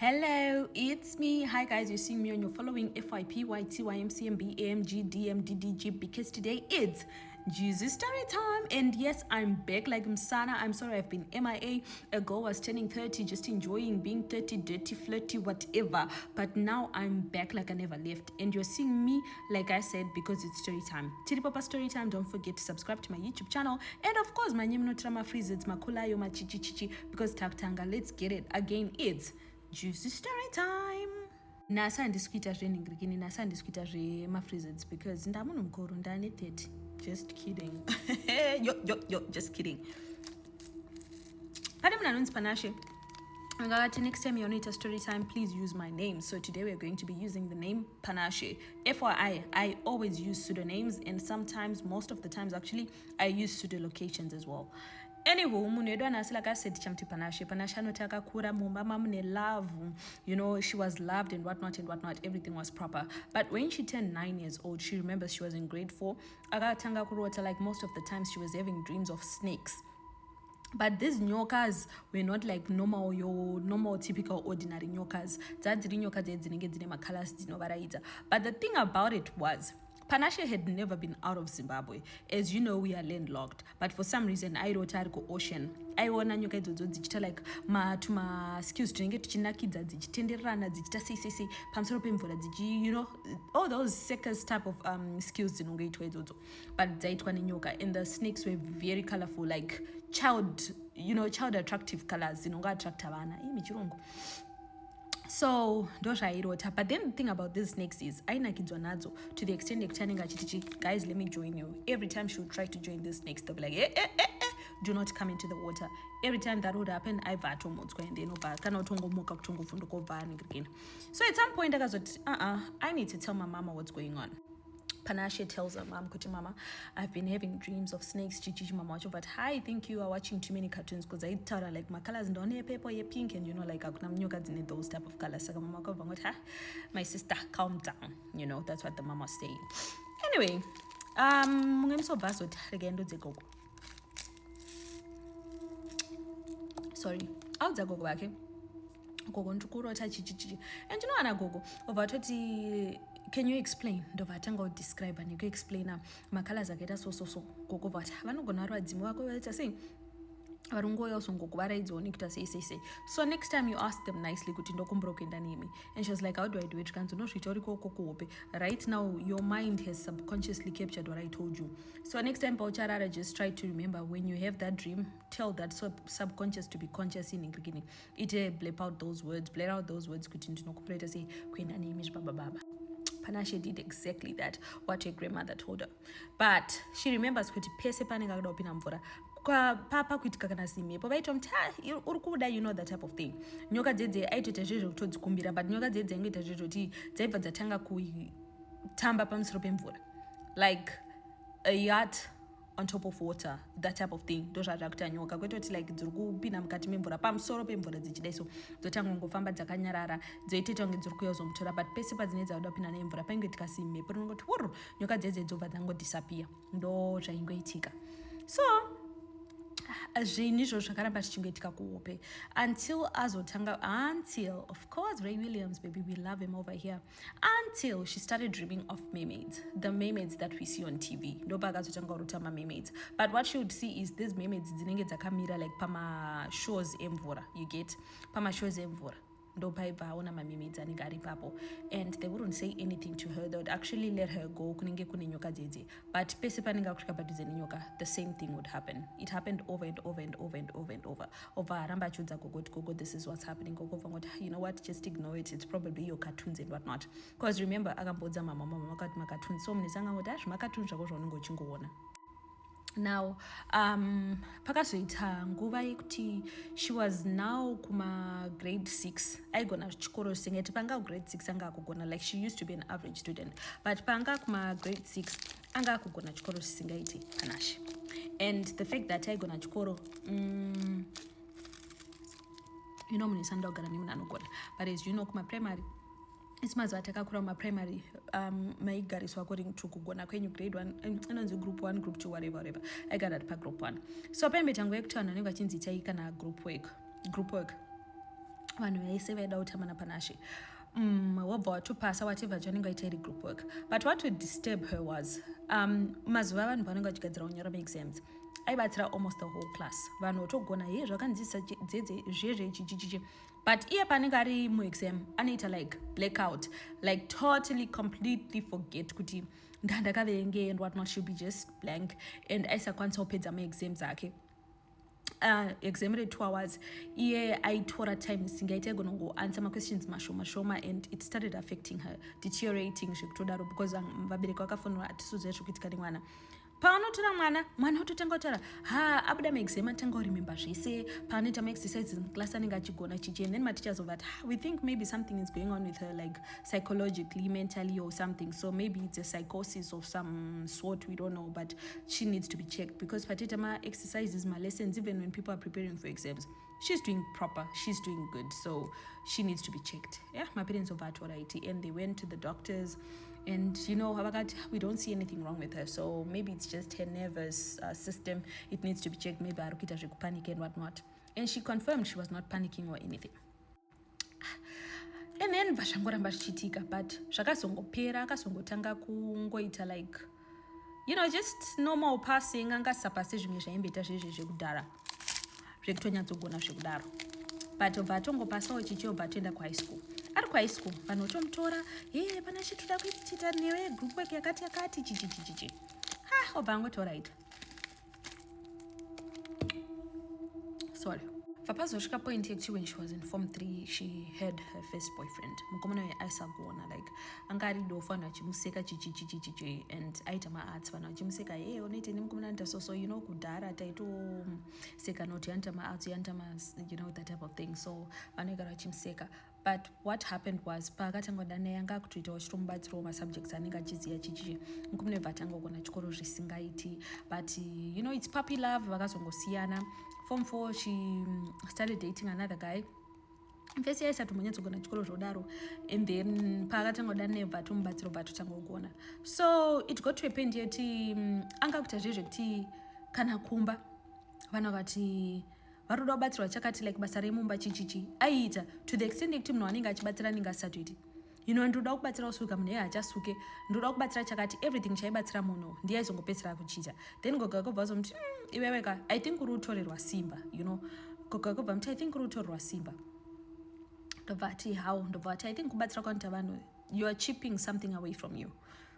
Hello, it's me. Hi guys, you're seeing me and you're following FYPYTYMCMBAMGDMDDG because today it's Jesus story time. And yes, I'm back like Msana. I'm sorry I've been MIA. A girl was turning 30, just enjoying being 30, dirty, flirty, whatever. But now I'm back like I never left. And you're seeing me, like I said, because it's story time. Tiri Papa story time. Don't forget to subscribe to my YouTube channel. And of course, my name no trama freeze. It's Makulayo Machichi because Taktanga. Let's get it. Again, it's Juicy story time. Nasa ndiskuita zvenhingirikini, nasa ndiskuita zvemafreezeds because ndamunhu mukuru ndane 30. Just kidding. yo, just kidding. Pane munhu anonzi Panashe. Next time you're on a story time, please use my name. So today we're going to be using the name Panashe. FYI, I always use pseudonyms, and sometimes, most of the times actually, I use pseudo locations as well. Anywho, munhu edu anasi like I said chamti Panashe anoti akakura mumba mamune love, you know, she was loved and whatnot, everything was proper. But when she turned 9 years old, she remembers she was in grade 4, akatanga kurota, like most of the times she was having dreams of snakes. But these nyokas were not like normal typical ordinary nyokas. But the thing about it was, Panashe had never been out of Zimbabwe. As you know, we are landlocked. But for some reason, I wrote article ocean. I want to digital like ma skills to get chinakidza dichitenderana dichita say pamsoro pemvura digi, you know, all those circus type of skills dzinongoitwa idzodzo. But dzaitwa nenyoka, and the snakes were very colorful, like child attractive colors dzinonga attract vana. So but then the thing about these snakes is ainakidzwa nadzo to the extent ekutanenga achiti, guys, let me join you. Every time she would try to join these snakes, they'll be like, do not come into the water. Every time that would happen, I vatomodzwa and then kana utongomuka kutongofunduka ubva again. So at some point I need to tell my mama what's going on. Panashe tells her mom, Kuti mama, I've been having dreams of snakes, chichi mama, but I think you are watching too many cartoons, because I tell her like my colors don't have purple, yeah, pink, and you know, like nyokas in those type of colors. So mama go, my sister, calm down. You know, that's what the mama was saying. Anyway, sorry, I'll go back. Gogo ntukurota chichi. And you know anagogo overtoti, can you explain? Ndovatanga describe and you can explain makala zaketa so gogo vata vanogona rwadzimu vako vaita sei varungoya usongokuvaraidzawo say. So next time you ask them nicely kuti ndokumbura kuenda nemi, and she was like, how do I do it? Kanzi unosvita uri kokokope. Right now your mind has subconsciously captured what I told you. So next time paucharara, just try to remember when you have that dream, tell that subconscious to be conscious in ingirikini. Blare out those words kuti ndinokumbura say kuenda nemi baba. Panashe did exactly that, what her grandmother told her. But she remembers kuti pese panenge akuda kupinda mvura papa kuitika kana simhepo vaita muti uri kuda, you know, that type of thing. Nyoka dzedze aitoita zvezvo kutodzikumbira, but nyoka dzedze aingoita zvezvo kuti dzaibva dzatanga kutamba pamusoro pemvura, like a yacht on top of water, that type of thing. Ndozvazvakuita nyoka, kwetoti like dziri kupinda mukati memvura, pamusoro pemvura dzichidai, so dzotanga kungofamba dzakanyarara, dzoitoita kunge dziri kuuya kuzomutora, but pese padzinenge dzauda kupinda nemvura paingoitika simhepo, rinongoti nyoka dzedze dzobva dzangodisappear. Ndo zvaingoitika. So zvinizvo zvakaramba zvichingoitika kuhope until of course Ray Williams, baby, we love him over here, until she started dreaming of mermaids, the mermaids that we see on TV. Ndopakazotanga kurota mermaids, but what she would see is these mermaids dzinenge dzakamira like pama shores emvura, you get, pama shores emvura. And they wouldn't say anything to her. They would actually let her go. But the same thing would happen. It happened over and over. This is what's happening. You know what? Just ignore it. It's probably your cartoons and whatnot. Because remember, mama cartoons. So many cartoons. Now, pakazoita nguva yekuti she was now kuma grade 6. Aigona chikoro singeti panga grade 6 anga kugona, like she used to be an average student, but panga kuma grade 6 anga kugona chikoro singaiti Panashe. And the fact that aigona chikoro, you know, muni sanda ogara ni munanogona, but as you know, kuma primary It's mazuva atakakura mumaprimary maigariswa according to kugona kwenyu grade 1 anonzi group 1 group 2 whatever aigara ari pagroup 1. So paimbe tangu yekuti vanhu vanenge vachinzi itai kana group work vanhu vaise vaida kutamana panashe wabva watopasa whatever chanenge aita iri group work. But what would disturb her was mazuva vanhu vanenge vachigadzira kunyora maexams aibatsira almost the whole class. Vanhu votogona ye zvakanzisa zvezvechichichichi, but iye panenge ari muexam anoita like blackout, like totally completely forget kuti ndandakaverenge and whatnot. She'll be just blank and aisakwanisa kupedza maexams ake. Exam rate 2 hours iye aitora time singaita igona ngoanswer questions mashoma and it started affecting her, deteriorating zvekutodaro because vabereki vakafonera hatisuziva zvekuitika nemwana. Paanotora mwana ototanga kutaura abuda maexam atanga kuremember zvese paanoita maexercises mclass anenge achigona chichi, and then mateachers of that we think maybe something is going on with her, like psychologically, mentally or something, so maybe it's a psychosis of some sort, we don't know, but she needs to be checked because patita ma exercises, ma lessons, even when people are preparing for exams, she's doing proper, she's doing good, so she needs to be checked. Yeah, my parents of that were right, and they went to the doctors. And we don't see anything wrong with her, so maybe it's just her nervous system, it needs to be checked. Maybe arukita zvekupanic and whatnot, and she confirmed she was not panicking or anything. And then vashangoramba zvichiitika, but zvakazongopera akazongotanga kungoita like just normal passing, anga sapase zvimwe zvaimboita zvezve zvekudhara zvekutonyatsogona zvekudaro, but obva atongopasawo chichi obva atoenda kuhigh school. Ari kuhigh school vanhu votomutora pana chitoda kuita newe group work yakati chichichichichi obva angotora ita sorry. Papazosvika point yekuti when she was in form 3 she had her first boyfriend. Mukomana uyu aisagona, like anga ari dofo vanhu vachimuseka chichichichichi, and aita maarts vanhu vachimuseka unoita nemukomana anoita so kudhara taitoseka noti anoita maarts anoita that type of thing, so vanhu vagara vachimuseka. But what happened was paakatanga kudana yanga kutoita vachitomubatsirawo masubjects anenge achiziva chichichi, mukomana uyu bva kugona chikoro zvisingaiti, but it's puppy love, vakazongosiyana. Form 4 she started dating another guy. First year aisati munyatsogona chikoro zvodaro, and then paakatanga kudana naye bva tomubatsira bva totangogona. So it got to a point yeti anga kuita zvezvekuti kana kumba vanhu vakati varoda kubatsirwa chakati, like basa remumba chichichi aiita to the extent yekuti munhu anenge achibatsira anenge asatoiti ndoda kubatsira usuka munhu iye hachasuke, ndoda kubatsira chakati, everything chaibatsira munhu ndiye aizongopedzera kuchiita. Then goga kobva azomuti iweweka I think uri kutorerwa simba, goga kobva muti I think uri kutorerwa simba. Ndobva ati how? Ndobva ati I think kubatsira kwanoita vanhu you are chipping something away from you,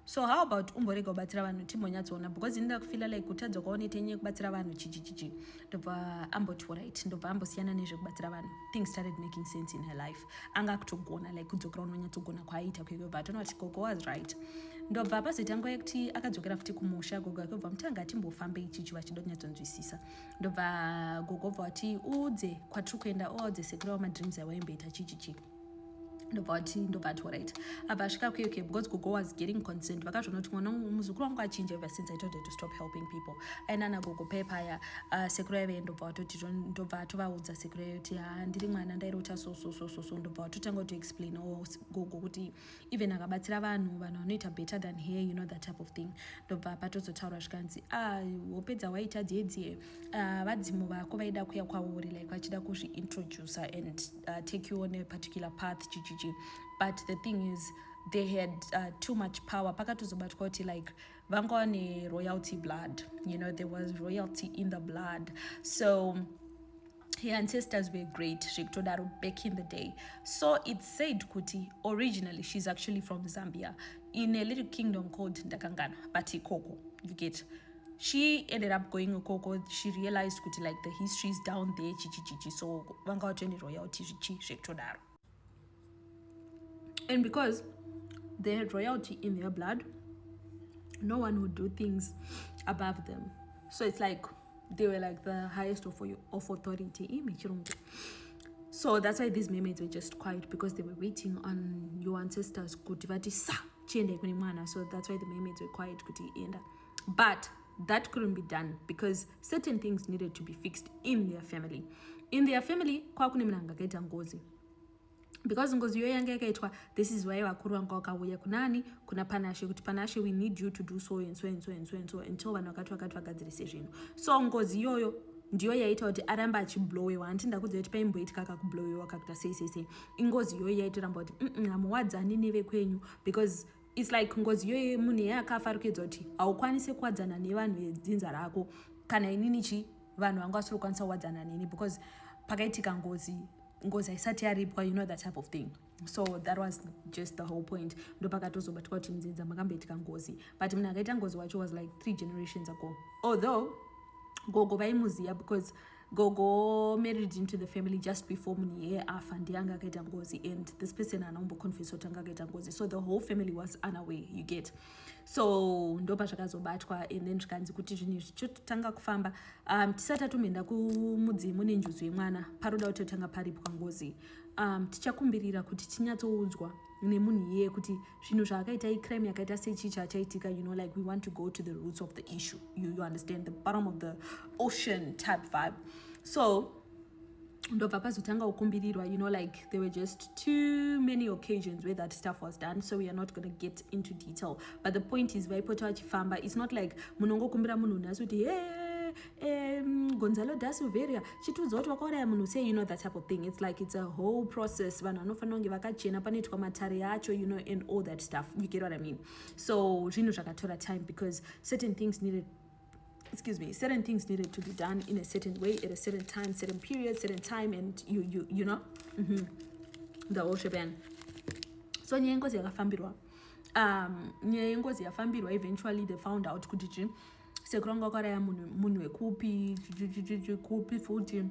so how about umborega kubatsira vanhu timbonyatsoona, because ndinda kufila like kutadza kwaonoita nyaya kubatsira vanhu chichichichi. Ndobva amboti alright, ndobva ambosiyana nezvekubatsira vanhu. Things started making sense in her life, anga kutogona like kudzokera unonyatsogona kwaaita kwekwe, but anoti gogo was right. Ndobva pazoita nguva yekuti akadzokera futi kumusha. Gogo akobva muti anga timbofambe ichichi vachida kunyatsonzwisisa. Ndobva gogo obva ati uudze kwatiri kuenda, uudze sekuru wamadreams avaimboita chichichi. Ndobva ati alright. Abva asvika kweke because gogo was getting concerned. Vakazvona kuti mwana muzukuru wangu achinja ever since I told her to stop helping people. Aina nagogo paya sekuru yave. Ndobva atovaudza sekuru yayo kuti ndiri mwana ndairota so. Ndobva atotanga to explain gogo kuti even akabatsira vanhu vanoita better than her, that type of thing. Ndobva patozotaura zvikanzi wopedza waita dziye vadzimu vako vaida kuya kwauri, like vachida kuzviintroduce and take you on a particular path chichichi. But the thing is they had too much power. Pakatozobatwa kuti like vanga ne royalty blood, there was royalty in the blood, so her ancestors were great back in the day. So it's said kuti originally she's actually from Zambia in a little kingdom called Ndakangana, but Ikoko, you get. She ended up going Ikoko. She realized kuti like the history is down there chichichichi, so vanga watende royalty chichi. And because they had royalty in their blood, no one would do things above them. So it's like they were like the highest of authority. So that's why these mermaids were just quiet, because they were waiting on your ancestors. So that's why the mermaids were quiet. But that couldn't be done because certain things needed to be fixed in their family. In their family, because ngozi yo yanga yakaitwa, this is why vakuru vanga vakauya kunani kuna panashe kuti panashe we need you to do so and so and so and so and so until vanhu vakati vagadzirise zvinhu. So ngozi yoyo ndiyo yaita kuti aramba achiblowiwa. Handiti ndakudziva kuti paimboitika kakublowiwa kakuita sei. Ingozi iyoyo yaitoramba kuti hamuwadzani nevekwenyu, because it's like ngozi iyoyo munhu iye akafa ari kuedza kuti haukwanisi kuwadzana nevanhu vedzinza rako kana inini vanhu vanga vasiri kukwanisa kuwadzana neni, because pakaitika ngozi haisati yaripwa, that type of thing. So that was just the whole point. Ndopakatozobatwa kuti mudzinza makamboitika ngozi, but munhu akaita ngozi wacho was like 3 generations ago. Although gogo vaimuziva because gogo married into the family just before munhu iye afa ndiye anga akaita ngozi, and this person anaomboconfess kuti anga akaita ngozi, so the whole family was unaware, you get. So ndopa zvakazobatwa, and then zvikanzi kuti zvinhu zvichotanga kufamba. Tisati tatomboenda kumudzimu nenjuzu yemwana, paroda kuti totanga paripwa ngozi. Tichakumbirira kuti tinyatsoudzwa nemunhu iye kuti zvinhu zvaakaita icrime yakaita sechicha chaitika, like we want to go to the roots of the issue, you understand, the bottom of the ocean type vibe. So ndobva pazotanga kukumbirirwa, like there were just too many occasions where that stuff was done, so we are not going to get into detail, but the point is vaipota vachifamba. It's not like munongokumbira munhu nhasi kuti Gonzalo da Silveria chitudzo kuti wakauraya munhu sei, that type of thing. It's like it's a whole process. Vanhu vanofanira kunge vakachena, panoitwa matare yacho, and all that stuff, you get what I mean. So zvinhu zvakatora time, because certain things needed to be done in a certain way, at a certain time, certain period, certain time, and you know the whole shebang. So nyaya yengozi yakafambirwa, eventually they found out kuti sekuranga kwakaraya munhu wekupi futi,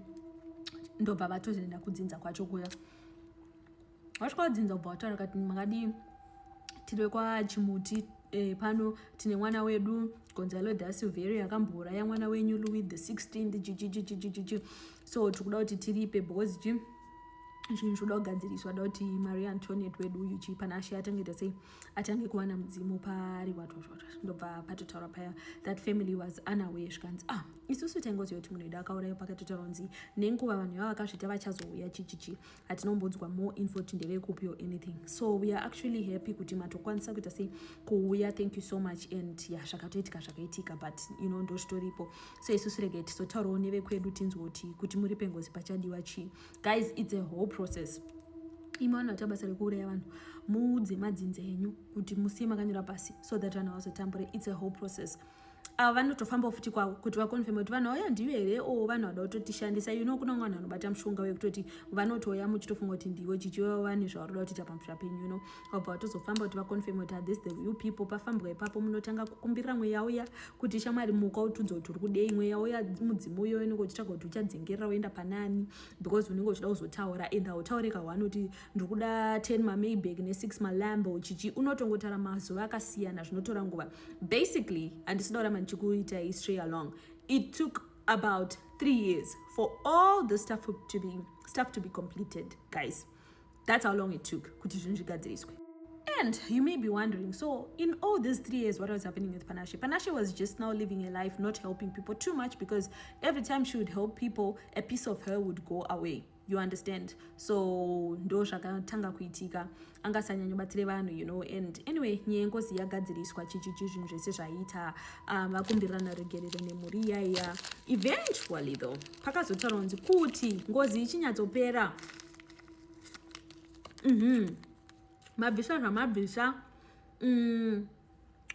ndobva vatozoenda kudzinza kwacho kuya. Vasvika kudzinza kubva vataura kuti makadii, tiri kwachimuti, pano tine mwana wedu Gonzalo da Silveria akambouraya mwana wenyu Louis the 16th so tikuda kuti tiripe, because zvinhu zvoda kugadziriswa, da kuti Maria Antoinette wedu uyu Panache atangeta sei atange kuwana mudzimu pari watu. Ndobva patotaura paya that family was unaware, zvikanzi isusu taingoziva kuti munhu wedu akauraya, pakatotaura kunzi nenguva vanhu ivava vakazvita vachazouya hatinombodzwa more info kuti ndevekupi or anything. So we are actually happy kuti matokwanisa kuita sei kuuya, thank you so much, and zvakaitika, but ndozvitoripo. So isusu regai tizotaurawo nevekwedu tinzwoti kuti muri pengozi pachadiwa chii. Guys, it's a whole process. Imi vanhu vata basa rekuuraya vanhu, muudze madzinza enyu kuti musiye makanyura pasi, so that vanhu vazotambure. It's a whole process. Vanotofamba futi kwavo kuti vakonfirme kuti vanhu vauya ndiyo here, vanhu vada kutotishandisa. Kuna mwana anobata mushonga wekutoti vanotoya muchitofunga kuti ndiwo chichiva nezvavarikuda kuita pamusha penyu, vabva vatozofamba kuti vakonfirme kuti this the real people. Pafambwa ipapo munotanga kukumbirira mweya uya kuti shamwari muka utudza kuti uri kudei, mweya uya mudzimu uyo unenge uchitsvaga kuti uchadzengerera woenda panani, because unenge uchida kuzotaura, and hautaurika one kuti ndiri kuda 10 mamaybank ne6 malambo chichi, unotongotaura mazuva akasiyana zvinotora nguva. Basically, handisida kuramba ndichikuita history along, it took about 3 years for all the stuff to be completed, guys. That's how long it took kuti zvinhu zvigadziriswe. And you may be wondering, so in all these 3 years, what was happening with Panache? Panache was just now living a life not helping people too much, because every time she would help people, a piece of her would go away. You understand? So ndo zvakatanga kuitika, angasanyanya kubatsira vanhu, and anyway, nyaya yengozi yagadziriswa chichichi zvinhu zvese zvaita, vakumbirana regerero nemhuri iyaiya. Eventually though, pakazotaura kunzi kuti ngozi ichinyatsopera, mabvisa zvamabvisa,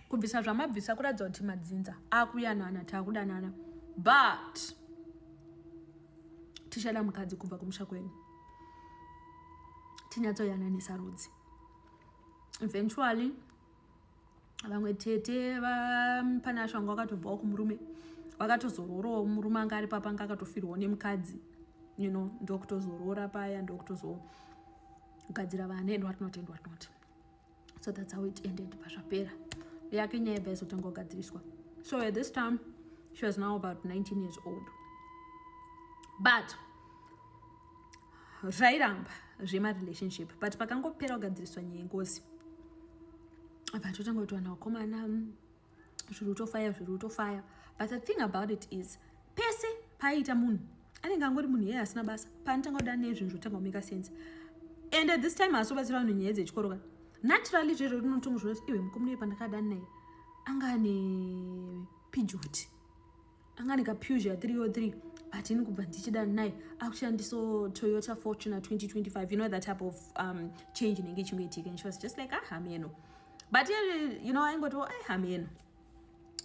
kubvisa zvamabvisa kuratidza kuti madzinza akuyanana, takudanana, but tichada mukadzi kubva kumusha kwenyu, tinyatsoyananisa rudzi. Eventually vamwe tete Panache vanga vakatobvawo kumurume, vakatozororawo murume anga ari papa anga akatofirwawo nemukadzi, ndokutozorora paya, ndokutozogadzira vana, and whatnot. So that's how it ended. Pazvapera Yake nyaya yabva yazotanga kugadziriswa. So at this time she was now about 19 years old, but zvairamba relationship. But pakangopera kugadziriswa nyaya yengozi, vatotanga kuti vanhu vakomana zviri kutofaya. But the thing about it is, pese paiita munhu anenge angori munhu iye asina basa, panotanga kudana nezvinhu zvotanga kumeka sense. And at this time haasobatsira vanhu nyaya dzechikoro. Naturally zvero rinotonga zvino kuti iwe mukomana pandakadana naye anga ane pijoti, anga ane kapusia 303, but ini kubva ndichida naye akushandiso Toyota Fortuner 2025, you know, that type of change inenge ichingoitika, and she was just like hameno, but aingoti hameno.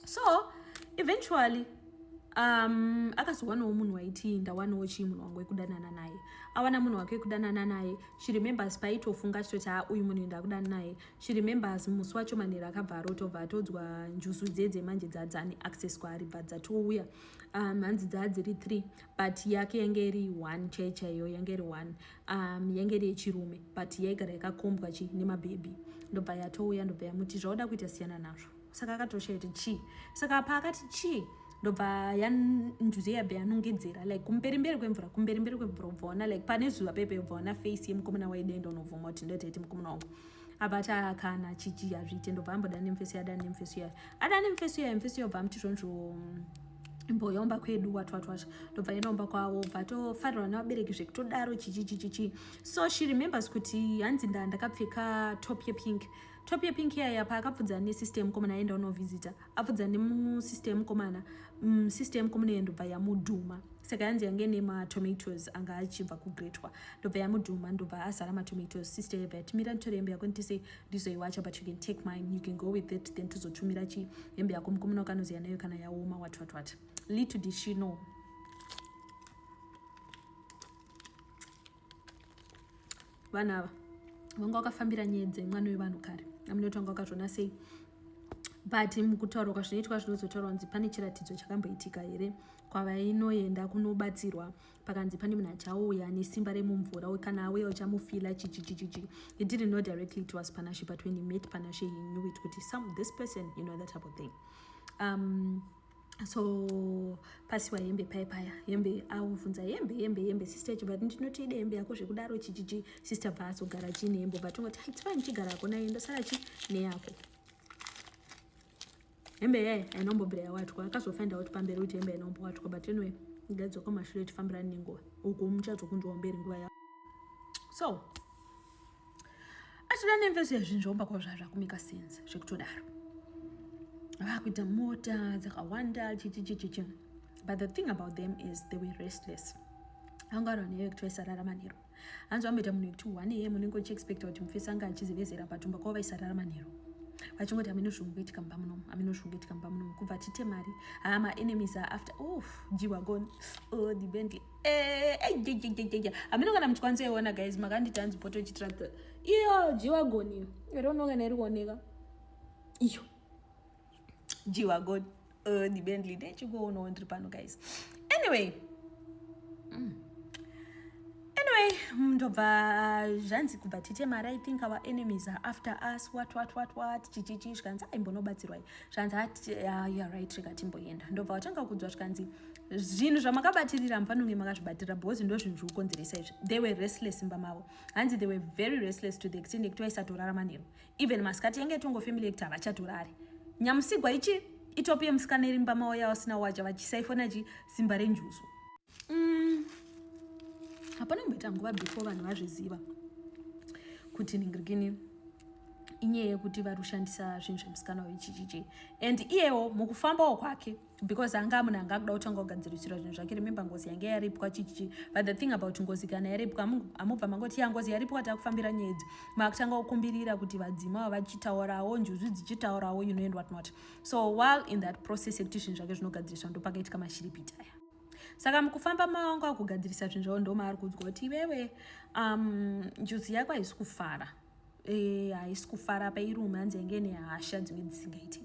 So eventually akazowanawo munhu waiti ndawanawo chii munhu wangu wekudanana naye, awana munhu wake wekudanana naye. She remembers paitofunga achitoti uyu munhu ndakudana naye. She remembers musi wacho manheru akabva arotobva atodzwa njusu dzedze manje dzadzane access kwaari bva dzatouya. Hanzi dzadziri 3 but yake yange iri 1 chaiyo, yange iri 1 yange iri yechirume but yaigara yakakombwa chi nemabhebhi. Ndobva yatouya ndobva yamuti zvauda kuita siyana nazvo. Saka akatoshaiti chi, saka pa akati chi ndobva njuzi yabve yanongedzera like kumberimberi kwemvura ubvaona like pane zuva pepe ubvaona face yemukomana waidenda unovhuma kuti ndoteti mukomana wangu abata akana chichi yazviite. Ndobva amboda nemufeso yayo ubva amuti zvonzvo imbo yaumba kwedu watwatwacha. Ndobva inoumba kwavo ubva tofarirwa navabereki zvekutodaro chichi. So she remembers kuti hanzi ndakapfeka top yepink yaya paakapfudzana nesystem mukomana aenda unovhizita, apfudzana nemusystem mukomana mukomana ndobva yamudhuma. Saka yanzi yange nematomatoes anga achibva kugretwa, ndobva yamudhuma, ndobva azara matomatoes. Sister yabva yatimira nditore hembe yako ndise ndizoiwacha, but you can take mine, you can go with it, then tizotumira hembe yako mukomana wakanoziya nayo kana yaoma watwatwata. Little did she know vanhu ava vanga vakafambira nyedze mwana wevanhu kare. Amunotanga wakazvona sei, but mukutaurwa kwazvinoitwa zvinozotaurwa kunzi pane chiratidzo chakamboitika here kwavainoenda kunobatsirwa, pakanzi pane munhu achauya nesimba remumvura kana auya uchamufila chichichichichi. He didn't know directly it was Panache, but when he met Panache he knew it kuti this person, you know, that type of thing. So pasiwa hembe paya hembe auvunza hembe sister yacho, but ndinoti ide hembe yako zvekudaro chichichi. Sister bva azogara chine hembe, but ungoti it's fine chigara kona ndosara chi neyako hembe yaye ainombobvira yawatwa. Akazofind out pamberi kuti hembe ainombowatwa, but anyway ngadzoko mashure tifambirane nenguva uko muchazokunzwa mberi nguva yavo. So atoda nemfeso yazvinhu zvaumba kwazvo zvakumika sense zvekutodaro kuita mota dzakawanda chichichichichi. But the thing about them is they were restless. Angaro neyo kuti vaisararama nero. Hanzi wamboita munhu wekuti one year munenge uchiexpecta kuti mufesi anga achizivezera patumba kwavo vaisararama nero. Vachingoti aminozvongoitika mumba munomu kubva tite mari. Ma enemies are after G-Wagon, the Bentley. Aminongana muchikwanzoiona guys, makanditi hanzi poto chitractor. Iyo G-Wagon iyo. I don't know kana iri kuoneka. Iyo G-Wagon, the Bentley. Ndechikuona ndiri pano guys. Anyway, ndobva zvanzi kubva tite mari. I think our enemies are after us. What chichichi zvikanzi aimbonobatsirwai zvanzi ati you're right, rega timboenda. Ndobva watanga kunzwa zvikanzi zvinhu zvamakabatirira mufanonge makazvibatira because ndo zvinhu zvikukonzeresa izvi. They were restless imba mavo. Hanzi they were very restless to the extent yekuti vaisatorarama nero. Even masikati yange tongofamily yekuti havachatorari. Nyamusigwa ichi itopiye musikana iri mumba mavo yavo sina wacha vachisaifona simba renjuzu. Hapana kumboita nguva before vanhu vazviziva kuti ningirikini inyaya yekuti vari kushandisa zvinhu zvemusikana wechichichi. And iyewo mukufambawo kwake, because anga munhu anga kuda kutanga kugadzirisira zvinhu zvake. Remember ngozi yange yaripwa chichichi. But the thing about ngozi kana yaripwa amubva mangoti ngozi yaripwa takufambira nyedzi, makutanga kukumbirira kuti vadzima vachitaurawo, njuzu dzichitaurawo, you know, and what not. So while in that process yekuti zvinhu zvake zvinogadziriswa ndopakaitika mashiripiti aya. Saka mukufamba mawangu akugadzirisa zvinhu zvavo ndomaari kudzwa kuti iwewe njuzi yako haisi kufara. Haisi kufara pairume hanzi yange nehasha dzimwe dzisingaiti.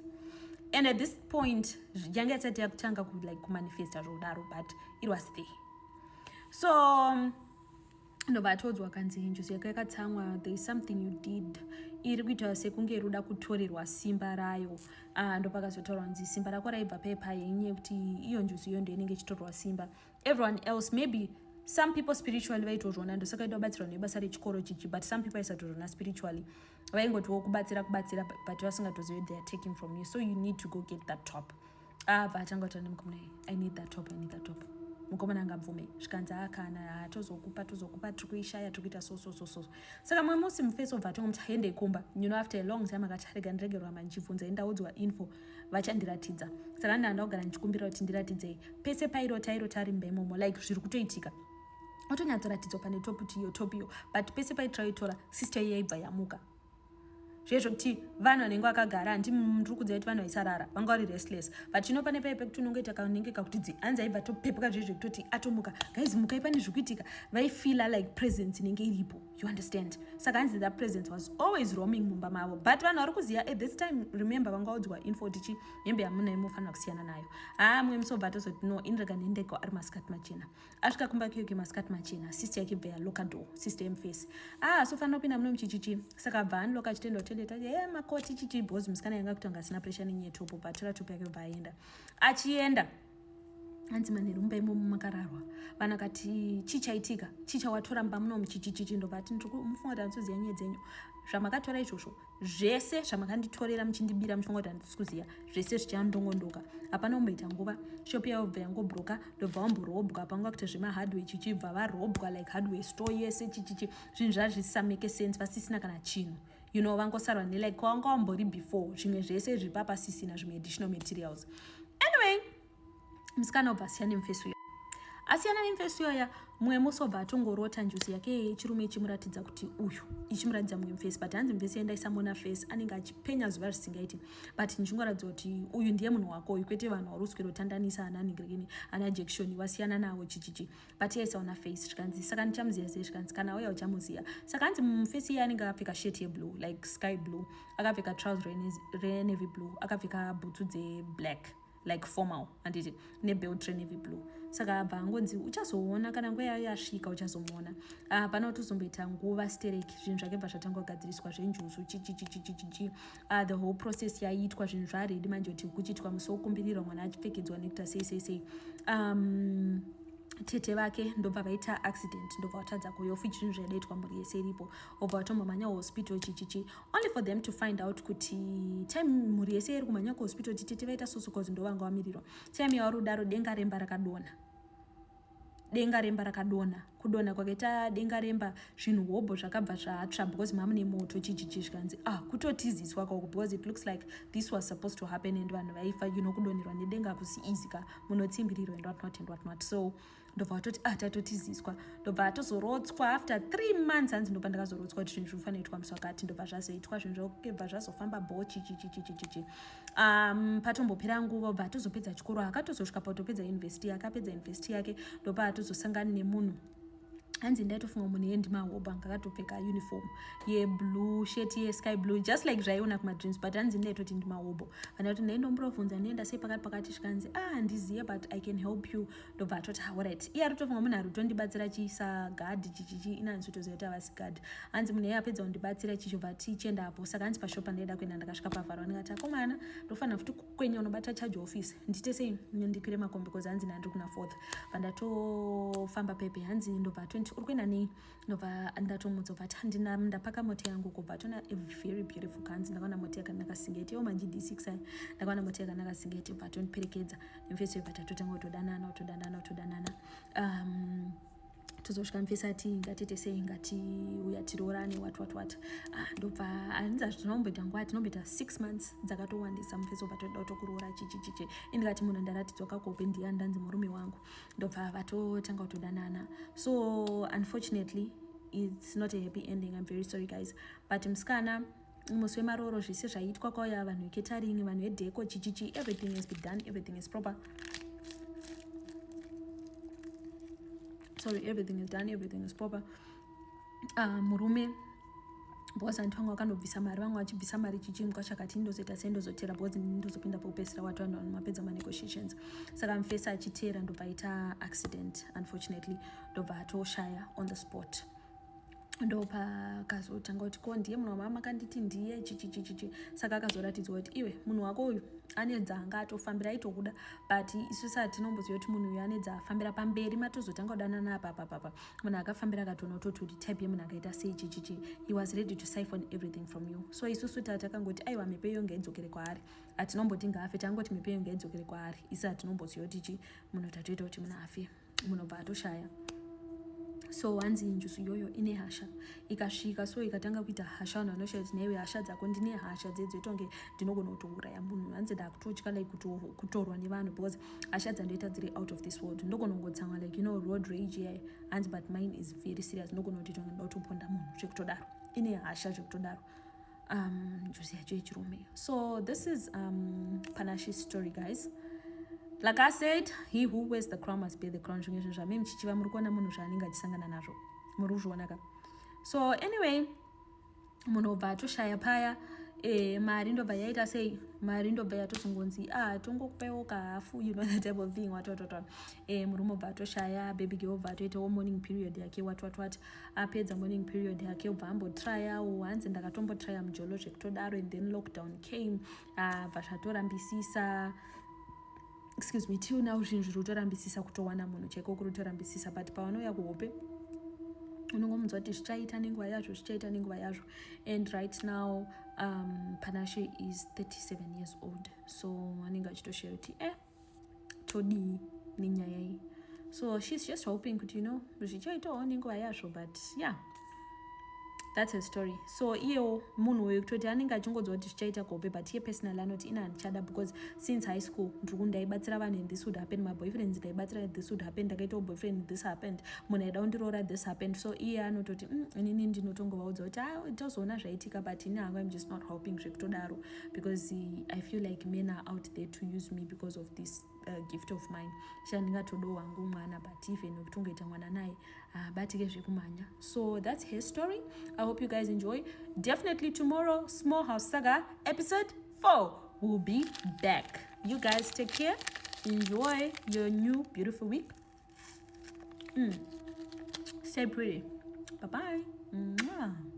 And at this point yange yasati yakutanga kumanifesta zvodaro, but it was there. So ndobva atodzwa kanzi njuzi yako yakatsamwa, there is something you did iri kuita sekunge ruda kutorerwa simba rayo. Ndopakazotaurwa kunzi simba rako raibva pepa yenye kuti iyo njuzi iyo ndoinenge ichitorerwa simba. Everyone else, maybe some people spiritually vaitozvona, ndosaka ida kubatsirwa nebasa rechikoro chichi, but some people vaisatozvona spiritually. Vaingotiwo kubatsira but vasingatozivi they are taking from you, so you need to go get that top. Vatanga kutaura nemukomana, I need that top. mukomana angabvume zvikanzi kana tozokupa tiri kuishaya tiri kuita so. Saka mumwe musi mufesi obva atongomuti haende ikomba, after a long time akati rega ndiregerwa mandichibvunza ndaudzwa info vachandiratidza. Saka ndandagara ndichikumbira kuti ndiratidzei pese tairota ari mumba imomo, like zviri kutoitika otonyatsoratidzwa pane topiyo, but pese paitoraitora sister iya yaibva yamuka. Zvezvo kuti vanhu vanenge vakagara handi muri kudziva kuti vanhu vaisarara vanga vari restless, but pane paipe kuti unongoita kanongeka kuti hanzi aibva topepuka zvezvo kutoti atomuka guys mukai pane zvikuitika, vaifeela like presence inenge iripo, you understand. Saka hanzi that presence was always roaming mumba mavo, but vanhu vari kuziva at this time. Remember vangaudzwa info kuti hembe yamuna imofanira kusiyana nayo. Mumwe musobva atozoti no inrega nendeko ari masikati machena. Asvika kumba kyoke masikati machena, sister yake bva yaloka door, sister yemufesi so fanira kupinda muno muchichichi. Saka bva anloka achitenda kutendeta makoti chichi bhozi musikana yanga kutanga asina pressure nenyetopo, but tora topo yake bva aenda. Achienda hanzi manerumba imomo makararwa, vanhu akati chichaitika, chichawatora mba muno muchichichichi. Ndobva ati mufunga kuti handisiziva nyaya dzenyu, zvamakatora izvozvo zvese zvamakanditorera muchindibira muchifunga kuti handisi kuziva zvese zvichandongondoka. Hapana kumboita nguva shopi yavo bva yangobhuroka, ndobva wamborobwa panga kuti zvemahardware chichibva varobwa like hardware store yese chichichi, zvinhu zvazvisisa make sense, vasisina kana chinhu, you know, vangosarwa nelike kwanga wambori before, zvimwe zvese zviri papasisina zvimwe additional materials. Anyway, musikana obva asiyana nemufesi iyoya. Mumwe musi obva atongorota njusi yake yechirume ichimuratidza kuti uyu, ichimuratidza mumwe mufesi, but hanzi mufesi endaisamona fesi anenge achipenya zuva zvisingaiti, but ndichingoratidzwa kuti uyu ndiye munhu wako uyu, kwete vanhu vari kuswera kutandanisa ana nigirigini ana jection wasiyana nawo chichichi, but yaisaona fesi. Zvikanzi saka ndichamuziva sei, zvikanzi kana wauya uchamuziva. Saka hanzi mufesi iye anenge akapfeka shirt yeblue like sky blue, akapfeka trouser renavy blue, akapfeka bhutsu dzeblack like formal handiti nebelt renavy blue. Saka abva angonzi uchazoona kana nguva yayo yasvika uchazomuona. Pana kuti uzomboita nguva stereki, zvinhu zvake bva zvatanga kugadziriswa zvenjuzu chichichichichichi. The whole process yaitwa, zvinhu zvaredi manje kuti kuchiitwa musi wokumbirira mwana achipfekedzwa Nekuda sei. Tete vake ndobva vaita accident, ndobva vatadza kuyofichi zvinhu zvaidaitwa mhuri yese iripo, obva vatombomhanya hospital chichichi, only for them to find out kuti time mhuri yese iri kumhanya kuhospital kuti tete vaita sosokozi ndovanga wamirirwa. Time yavari kudaro denga remba rakadonha, kudonha kwakaita denga remba, zvinhu hobho zvakabva zvatsva because mamune moto chichichi. Zvikanzi kutotiziswa kwako because it looks like this was supposed to happen and vanhu vaifa, you know, kudonherwa nedenga kusi easy ka munotsimbirirwa and what not. So ndobva vatoti tatotiziswa, ndobva atozorotswa after 3 months. Hanzi ndobva ndakazorotswa kuti zvinhu zvinofanira kuitwa musi wakati, ndobva zvazoitwa zvinhu zvobva zvazofamba bho chichichichichichi. Patombopera nguva obva atozopedza chikoro, akatozosvika patopedza university, akapedza university yake ndobva atozosangana nemunhu. Hanzi ndaitofunga munhu yendimahobha anga akatopfeka uniform yeblue, shirt yesky blue, just like zvaiona kumadreams, but hanzi ndaitoti ndimahobho. Vanhu kuti ndaindomborovhunza ndienda sei pakati. Zvikanzi handiziye but I can help you. Ndobva atoti alright. Iye aritofunga munhu ari kutondibatsira chiisa gadhi chichichi, inanzi tozoita kuti havasi gadhi. Hanzi munhu iye apedza kundibatsira chichobva tichienda apo. Saka hanzi pashopa ndaida kuenda ndakasvika pavharwa ndikati akomana ndofanira futi kukwenya unobata charge office, ndite sei ndikwire makombi because hanzi ndandiri kuna 4th. Vandatofamba pepe, hanzi ndobva uri kuenda nei, ndobva ndatomudza bva ndapaka mota yangu kubva tona a very beautiful kanzi, ndakaona mota yakanaka singeti manje D6 ai, ndakaona mota yakanaka singeti bva tondiperekedza nemufesi webva tatotanga kutodanana. Tozosvika mufesi ati ngatite sei, ngatiuya tiroorane what. Ndobva hanzi tinomboita nguva, tinomboita 6 months dzakatowandisa. Mufesi wobva toda kutokuroora chichichichi, indikati munhu ndaratidzwa kakope ndiye ndanzi murume wangu, ndobva vatotanga kutodanana. So unfortunately it's not a happy ending, I'm very sorry guys, but musikana musi wemaroro zvese zvaiitwa kwauya vanhu veketaring, vanhu vedheko chichichi, everything has been done, everything is proper. Everything is done, everything is proper. Murume because anthu akandobvisa mari, vamwe vachibvisa mari chichimuka chakati ndozoita sendozotera because ndozopinda popesera watu vanhu mapedza negotiations. Saka mufesi achitera ndobva aita accident unfortunately, ndobva atoshaya on the spot. Ndopa kazotanga kuti ko ndiye munhu wamama kanditi ndiye chichichichichi. Saka akazoratidzwa kuti iwe munhu wako uyu ane dzanga atofambira aitokuda, but isusu hatinomboziva kuti munhu uyu ane dzafambira pamberi matozotanga kudanana apa. Munhu akafambira akatoona kuti type yemunhu akaita sei chichichi, he was ready to siphon everything from you. So isusu takangoti aiwa mhepo iyo ngaidzokere kwaari, hatinomboti ngaafe, tangoti mhepo iyo ngaidzokere kwaari. Isu hatinomboziva kuti munhu tatoita kuti munhu afe. munobva atoshaya. So hanzi njusu iyoyo ine hasha ikasvika, so ikatanga kuita hasha, vanhu vanoshaya kuti naiwe hasha dzako ndine hasha dzedzoitonge ndinogona kutouraya munhu, hanzi ndakutotya like kutorwa nevanhu because hasha dzandoita dziri out of this world. Ndogona kungotsamwa like road rage yai, hanzi but mine is very serious. Ndogona kuti tonge ndoda kutoponda munhu zvekutodaro, ine hasha zvekutodaro. Njusu yacho yechirume. So this is Panashi's story, guys. Like I said, he who wears the crown must bear the crown. Zvamei muchichiva muri kuona munhu zvaanenge achisangana nazvo, muri kuzvionaka. So anyway, munobva atoshaya paya, mari ndobva yaita sei, mari ndobva yatozongonzi tongokupaiwo kahafu, that type of thing, what. Murume obva atoshaya, baby girl obva atoitawo morning period yake, what. Apedza morning period yake obva ambotryawo, hanzi ndakatombotrya mujolo zvekutodaro, and then lockdown came, bva zvatorambisisa. Excuse me, till now zvinhu zviri kutorambisisa kutowana munhu chaiko kuri kutorambisisa, but pawanouya kuhope unongomunzwa kuti zvichaita nenguva yazvo. And right now Panache is 37 years old, so anenge achitoshaya kuti todii nenyaya iyi. So she's just hoping kuti zvichaitawo nenguva yazvo, but yeah, that's her story. So iyo munhu wekutoti anenge achingodzwa kuti zvichaita kuhope, but iye personally anoti ina handichada because since high school ndaibatsira vanhu and this would happen, my boyfriends ndaibatsira this would happen, ndakaitawo boyfriend this happened, munhu aida kundiroora this happened. So iye anototi inini ndinotongovaudza kuti tozoona zvaitika, but ini hangu I'm just not hoping zvekutodaro because I feel like men are out there to use me because of this gift of mine. Shandingatodo wangu mwana, but even ukitongoita mwana naye batike zvekumanya. So that's her story. I hope you guys enjoy. Definitely tomorrow, Small House Saga episode 4 will be back. You guys take care. Enjoy your new beautiful week. Stay pretty. Bye-bye. Mwah.